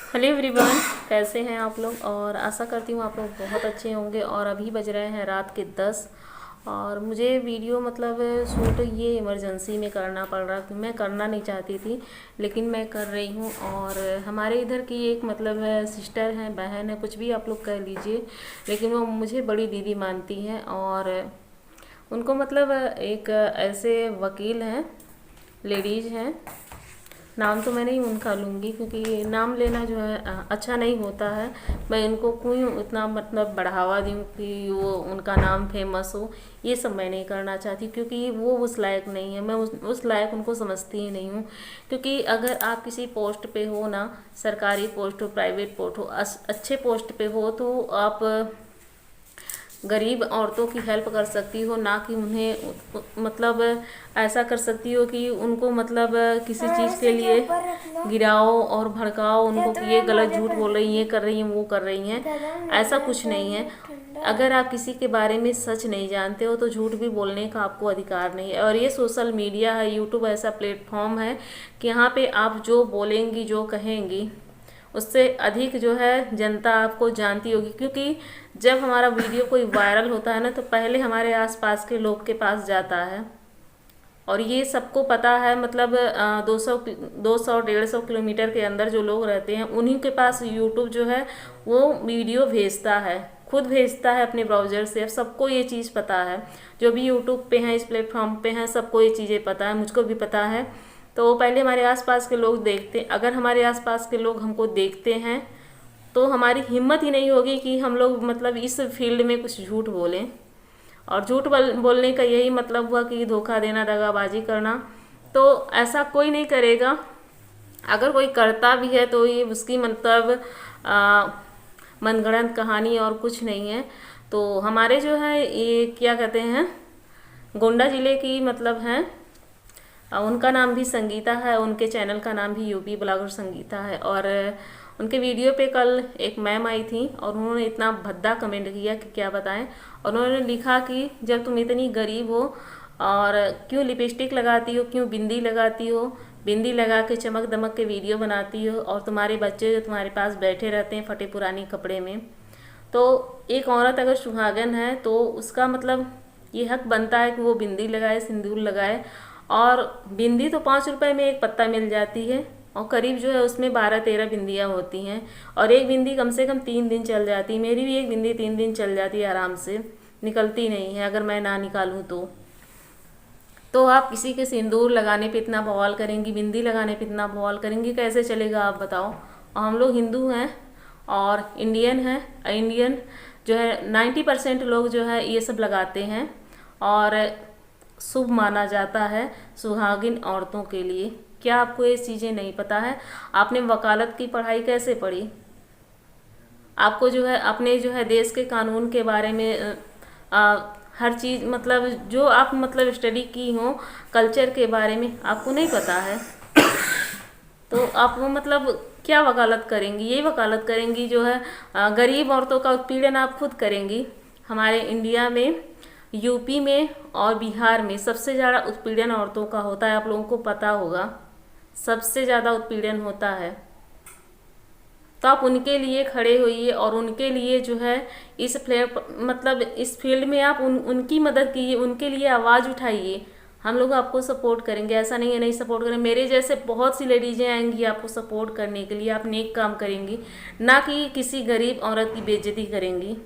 Hello everyone, कैसे हैं आप लोग। और आशा करती हूँ आप लोग बहुत अच्छे होंगे। और अभी बज रहे हैं रात के 10 और मुझे वीडियो मतलब शूट ये इमरजेंसी में करना पड़ रहा कि मैं करना नहीं चाहती थी, लेकिन मैं कर रही हूँ। और हमारे इधर की एक मतलब सिस्टर हैं, बहन है, कुछ भी आप लोग कह लीजिए, लेकिन वो मुझे बड़ी दीदी मानती हैं। और उनको मतलब एक ऐसे वकील हैं, लेडीज़ हैं, नाम तो मैं नहीं उनका लूँगी क्योंकि नाम लेना जो है अच्छा नहीं होता है। मैं इनको क्यों उतना मतलब बढ़ावा दूँ कि वो उनका नाम फेमस हो, ये सब मैं नहीं करना चाहती क्योंकि वो उस लायक नहीं है। मैं उस लायक उनको समझती ही नहीं हूँ। क्योंकि अगर आप किसी पोस्ट पे हो ना, सरकारी पोस्ट हो, प्राइवेट पोस्ट हो, अच्छे पोस्ट पे हो, तो आप गरीब औरतों की हेल्प कर सकती हो, ना कि उन्हें मतलब ऐसा कर सकती हो कि उनको मतलब किसी चीज़ के लिए गिराओ और भड़काओ उनको कि ये गलत झूठ बोल रही हैं, ये कर रही हैं, वो कर रही हैं। ऐसा कुछ नहीं है। अगर आप किसी के बारे में सच नहीं जानते हो तो झूठ भी बोलने का आपको अधिकार नहीं है। और ये सोशल मीडिया है, यूट्यूब ऐसा प्लेटफॉर्म है कि यहाँ पे आप जो बोलेंगी, जो कहेंगी, उससे अधिक जो है जनता आपको जानती होगी। क्योंकि जब हमारा वीडियो कोई वायरल होता है ना, तो पहले हमारे आसपास के लोग के पास जाता है। और ये सबको पता है, मतलब 200 150 किलोमीटर के अंदर जो लोग रहते हैं उन्हीं के पास यूट्यूब जो है वो वीडियो भेजता है, खुद भेजता है अपने ब्राउज़र से। अब सबको ये चीज़ पता है, जो भी यूट्यूब पे हैं, इस प्लेटफॉर्म पे हैं, सबको ये चीज़ें पता है, मुझको भी पता है। तो पहले हमारे आसपास के लोग देखते, अगर हमारे आसपास के लोग हमको देखते हैं तो हमारी हिम्मत ही नहीं होगी कि हम लोग मतलब इस फील्ड में कुछ झूठ बोलें। और झूठ बोलने का यही मतलब हुआ कि धोखा देना, दगाबाजी करना। तो ऐसा कोई नहीं करेगा। अगर कोई करता भी है तो ये उसकी मतलब मनगढ़ंत कहानी और कुछ नहीं है। तो हमारे जो है ये क्या कहते हैं, गोंडा जिले की मतलब हैं, उनका नाम भी संगीता है, उनके चैनल का नाम भी यूपी ब्लॉगर संगीता है। और उनके वीडियो पे कल एक मैम आई थी और उन्होंने इतना भद्दा कमेंट किया कि क्या बताएं। और उन्होंने लिखा कि जब तुम इतनी गरीब हो और क्यों लिपस्टिक लगाती हो, क्यों बिंदी लगाती हो, बिंदी लगा के चमक दमक के वीडियो बनाती हो, और तुम्हारे बच्चे जो तुम्हारे पास बैठे रहते हैं फटे पुरानी कपड़े में। तो एक औरत अगर सुहागन है तो उसका मतलब ये हक बनता है कि वो बिंदी लगाए, सिंदूर लगाए। और बिंदी तो 5 रुपए में एक पत्ता मिल जाती है, और करीब जो है उसमें 12-13 बिंदियाँ होती हैं। और एक बिंदी कम से कम 3 दिन चल जाती है। मेरी भी एक बिंदी 3 दिन चल जाती है आराम से, निकलती नहीं है अगर मैं ना निकालूँ तो आप किसी के सिंदूर लगाने पे इतना बवाल करेंगी, बिंदी लगाने पे इतना बवाल करेंगी, कैसे चलेगा आप बताओ। और हम लोग हिंदू हैं और इंडियन हैं। इंडियन जो है 90% लोग जो है ये सब लगाते हैं और शुभ माना जाता है सुहागिन औरतों के लिए। क्या आपको ये चीज़ें नहीं पता है? आपने वकालत की पढ़ाई कैसे पढ़ी? आपको जो है अपने जो है देश के कानून के बारे में हर चीज़ मतलब जो आप मतलब स्टडी की हो, कल्चर के बारे में आपको नहीं पता है। तो आप वो मतलब क्या वकालत करेंगी? ये वकालत करेंगी जो है गरीब औरतों का उत्पीड़न आप खुद करेंगी। हमारे इंडिया में, यूपी में और बिहार में सबसे ज़्यादा उत्पीड़न औरतों का होता है, आप लोगों को पता होगा। सबसे ज़्यादा उत्पीड़न होता है। तो आप उनके लिए खड़े होइए और उनके लिए जो है इस मतलब इस फील्ड में आप उनकी मदद कीजिए, उनके लिए आवाज़ उठाइए। हम लोग आपको सपोर्ट करेंगे, ऐसा नहीं है नहीं सपोर्ट करेंगे। मेरे जैसे बहुत सी लेडीजें आएंगी आपको सपोर्ट करने के लिए, आप नेक काम करेंगी, ना कि किसी गरीब औरत की बेइज्जती करेंगी।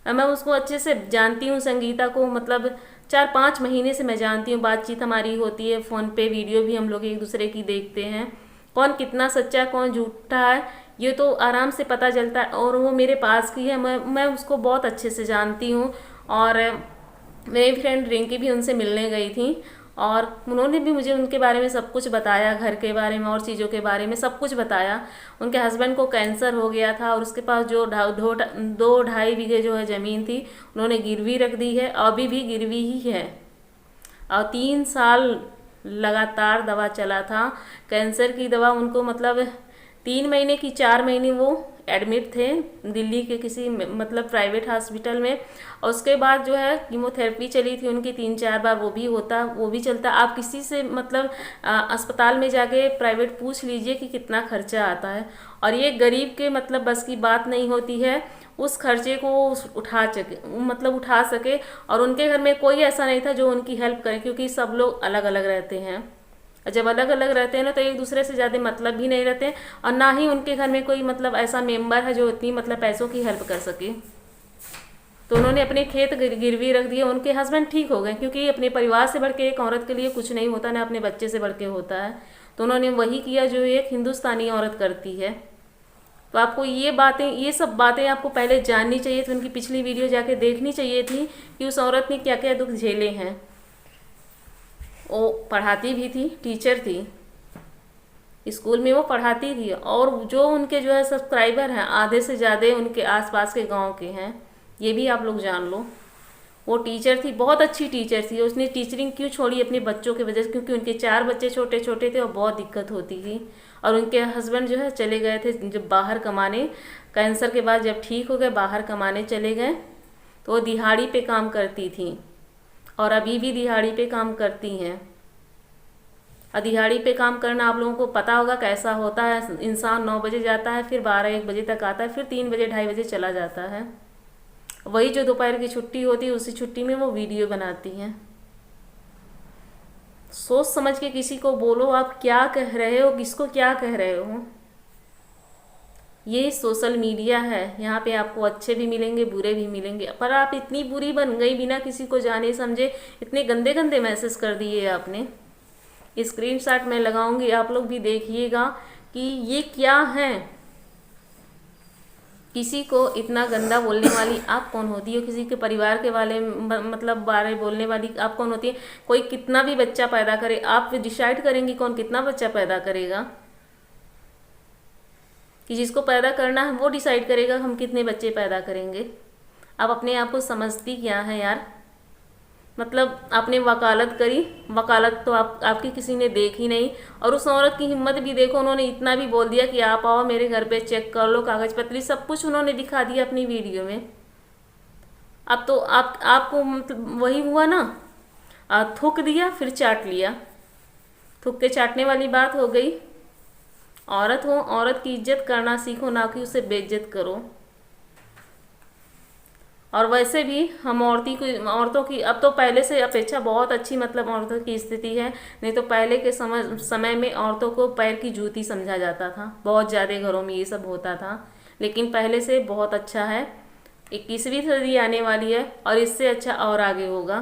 और मैं उसको अच्छे से जानती हूँ, संगीता को, मतलब 4-5 महीने से मैं जानती हूँ। बातचीत हमारी होती है फ़ोन पे, वीडियो भी हम लोग एक दूसरे की देखते हैं। कौन कितना सच्चा कौन झूठा है ये तो आराम से पता चलता है। और वो मेरे पास की है, मैं उसको बहुत अच्छे से जानती हूँ। और मेरी फ्रेंड रिंकी भी उनसे मिलने गई थी और उन्होंने भी मुझे उनके बारे में सब कुछ बताया, घर के बारे में और चीज़ों के बारे में सब कुछ बताया। उनके हस्बैंड को कैंसर हो गया था और उसके पास जो 2-2.5 बीघे जो है ज़मीन थी, उन्होंने गिरवी रख दी है, अभी भी गिरवी ही है। और 3 साल लगातार दवा चला था, कैंसर की दवा। उनको मतलब 3 महीने की 4 महीने वो एडमिट थे दिल्ली के किसी मतलब प्राइवेट हॉस्पिटल में। और उसके बाद जो है कीमोथेरेपी चली थी उनकी 3-4 बार, वो भी चलता। आप किसी से मतलब अस्पताल में जाके प्राइवेट पूछ लीजिए कि कितना खर्चा आता है, और ये गरीब के मतलब बस की बात नहीं होती है उस खर्चे को उठा सके। और उनके घर में कोई ऐसा नहीं था जो उनकी हेल्प करे, क्योंकि सब लोग अलग अलग रहते हैं। जब अलग अलग रहते हैं ना तो एक दूसरे से ज़्यादा मतलब भी नहीं रहते हैं, और ना ही उनके घर में कोई मतलब ऐसा मेंबर है जो इतनी मतलब पैसों की हेल्प कर सके। तो उन्होंने अपने खेत गिरवी रख दिए। उनके हस्बैंड ठीक हो गए, क्योंकि अपने परिवार से बढ़ के एक औरत के लिए कुछ नहीं होता, ना अपने बच्चे से बढ़ के होता है। तो उन्होंने वही किया जो एक हिंदुस्तानी औरत करती है। तो आपको ये सब बातें आपको पहले जाननी चाहिए थी, उनकी पिछली वीडियो जाके देखनी चाहिए थी कि उस औरत ने क्या क्या दुख झेले हैं। वो पढ़ाती भी थी, टीचर थी, स्कूल में वो पढ़ाती थी, और जो उनके जो है सब्सक्राइबर हैं आधे से ज़्यादा उनके आसपास के गांव के हैं, ये भी आप लोग जान लो। वो टीचर थी, बहुत अच्छी टीचर थी। उसने टीचरिंग क्यों छोड़ी? अपने बच्चों की वजह से, क्योंकि उनके 4 बच्चे छोटे छोटे थे और बहुत दिक्कत होती थी। और उनके हस्बैंड जो है चले गए थे जब बाहर कमाने, कैंसर के बाद जब ठीक हो गए बाहर कमाने चले गए। तो वो दिहाड़ी पे काम करती थी, और अभी भी दिहाड़ी पे काम करती हैं। और दिहाड़ी पे काम करना आप लोगों को पता होगा कैसा होता है। इंसान 9 बजे जाता है, फिर 12-1 बजे तक आता है, फिर 3 बजे 2:30 बजे चला जाता है। वही जो दोपहर की छुट्टी होती है उसी छुट्टी में वो वीडियो बनाती हैं। सोच समझ के किसी को बोलो आप क्या कह रहे हो, किसको क्या कह रहे हो। ये सोशल मीडिया है, यहाँ पे आपको अच्छे भी मिलेंगे बुरे भी मिलेंगे। पर आप इतनी बुरी बन गई बिना किसी को जाने समझे, इतने गंदे गंदे मैसेज कर दिए आपने। स्क्रीनशॉट मैं लगाऊंगी, आप लोग भी देखिएगा कि ये क्या है। किसी को इतना गंदा बोलने वाली आप कौन होती हो? किसी के परिवार के मतलब बारे बोलने वाली आप कौन होती है? कोई कितना भी बच्चा पैदा करे, आप डिसाइड करेंगी कौन कितना बच्चा पैदा करेगा? कि जिसको पैदा करना है वो डिसाइड करेगा हम कितने बच्चे पैदा करेंगे। आप अपने आप को समझती क्या है यार? मतलब आपने वकालत करी, वकालत तो आपकी किसी ने देखी नहीं। और उस औरत की हिम्मत भी देखो, उन्होंने इतना भी बोल दिया कि आप आओ मेरे घर पे चेक कर लो, कागज पत्री सब कुछ उन्होंने दिखा दिया अपनी वीडियो में। अब तो आपको मतलब वही हुआ ना, थूक दिया फिर चाट लिया। थूक के चाटने वाली बात हो गई। औरत हो, औरत की इज्जत करना सीखो, ना कि उसे बेइज्जत करो। और वैसे भी हम औरतों की अब तो पहले से अपेक्षा बहुत अच्छी मतलब औरतों की स्थिति है। नहीं तो पहले के समय में औरतों को पैर की जूती समझा जाता था, बहुत ज़्यादा घरों में ये सब होता था। लेकिन पहले से बहुत अच्छा है। 21वीं सदी आने वाली है और इससे अच्छा और आगे होगा।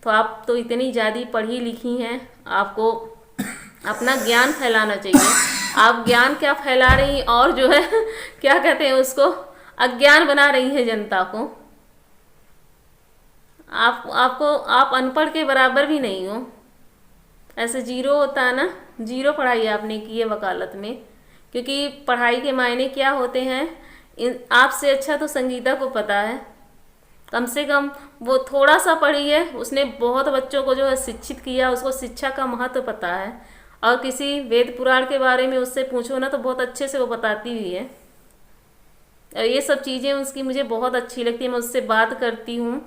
तो आप तो इतनी ज़्यादा पढ़ी लिखी हैं, आपको अपना ज्ञान फैलाना चाहिए। आप ज्ञान क्या फैला रही, और जो है क्या कहते हैं उसको, अज्ञान बना रही है जनता को। आप अनपढ़ के बराबर भी नहीं हो। ऐसे जीरो होता है ना, जीरो पढ़ाई आपने की है वकालत में, क्योंकि पढ़ाई के मायने क्या होते हैं आपसे अच्छा तो संगीता को पता है। कम से कम वो थोड़ा सा पढ़ी है, उसने बहुत बच्चों को जो है शिक्षित किया, उसको शिक्षा का महत्व पता है। और किसी वेद पुराण के बारे में उससे पूछो ना तो बहुत अच्छे से वो बताती हुई है। ये सब चीज़ें उसकी मुझे बहुत अच्छी लगती है। मैं उससे बात करती हूँ,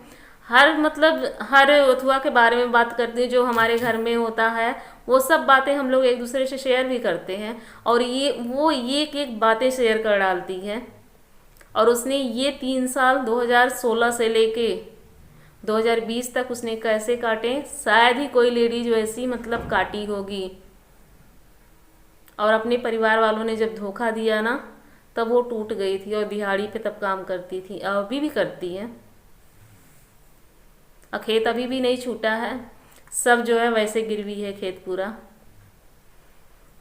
हर अथुआ के बारे में बात करती हूँ जो हमारे घर में होता है। वो सब बातें हम लोग एक दूसरे से शेयर भी करते हैं, और ये एक बातें शेयर कर डालती है। और उसने ये 3 साल 2016 से लेके 2020 तक उसने कैसे काटे, शायद ही कोई लेडीज वैसी मतलब काटी होगी। और अपने परिवार वालों ने जब धोखा दिया ना तब वो टूट गई थी, और दिहाड़ी पे तब काम करती थी, अभी भी करती है। और खेत अभी भी नहीं छूटा है, सब जो है वैसे गिरवी है खेत पूरा।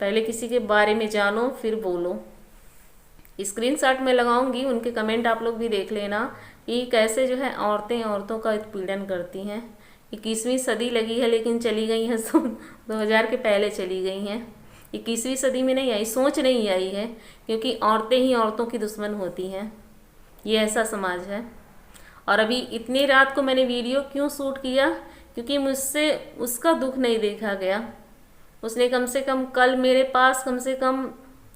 पहले किसी के बारे में जानो फिर बोलो। स्क्रीनशॉट में लगाऊंगी, उनके कमेंट आप लोग भी देख लेना कि कैसे जो है औरतें औरतों का उत्पीड़न करती हैं। 21वीं सदी लगी है लेकिन चली गई हैं 2000 के पहले चली गई हैं। 21वीं सदी में नहीं आई, सोच नहीं आई है, क्योंकि औरतें ही औरतों की दुश्मन होती हैं। ये ऐसा समाज है। और अभी इतनी रात को मैंने वीडियो क्यों शूट किया, क्योंकि मुझसे उसका दुख नहीं देखा गया। उसने कम से कम कल मेरे पास कम से कम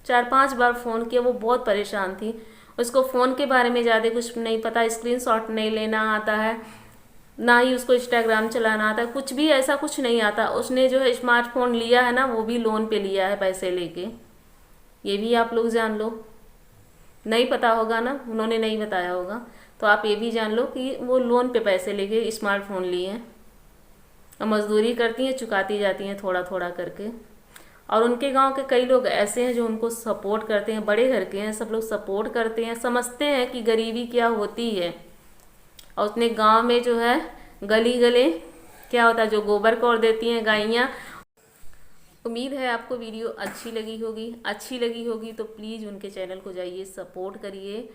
4-5 बार फ़ोन किया, वो बहुत परेशान थी। उसको फ़ोन के बारे में ज़्यादा कुछ नहीं पता, स्क्रीनशॉट नहीं लेना आता है, ना ही उसको इंस्टाग्राम चलाना आता है, कुछ भी ऐसा कुछ नहीं आता। उसने जो है स्मार्टफोन लिया है ना, वो भी लोन पे लिया है पैसे लेके, ये भी आप लोग जान लो। नहीं पता होगा ना, उन्होंने नहीं बताया होगा, तो आप ये भी जान लो कि वो लोन पे पैसे लेके स्मार्टफोन लिए हैं और मजदूरी करती हैं, चुकाती जाती हैं थोड़ा थोड़ा करके। और उनके गांव के कई लोग ऐसे हैं जो उनको सपोर्ट करते हैं, बड़े घर के हैं, सब लोग सपोर्ट करते हैं, समझते हैं कि गरीबी क्या होती है। और उसने गांव में जो है गली गले क्या होता है, जो गोबर कोर देती हैं गायियाँ। उम्मीद है आपको वीडियो अच्छी लगी होगी तो प्लीज़ उनके चैनल को जाइए, सपोर्ट करिए।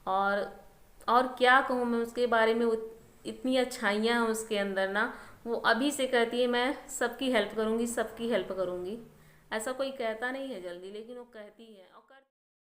और क्या कहूँ मैं उसके बारे में, इतनी अच्छाइयाँ हैं उसके अंदर ना। वो अभी से कहती है मैं सबकी हेल्प करूँगी, सबकी हेल्प करूँगी। ऐसा कोई कहता नहीं है जल्दी, लेकिन वो कहती है और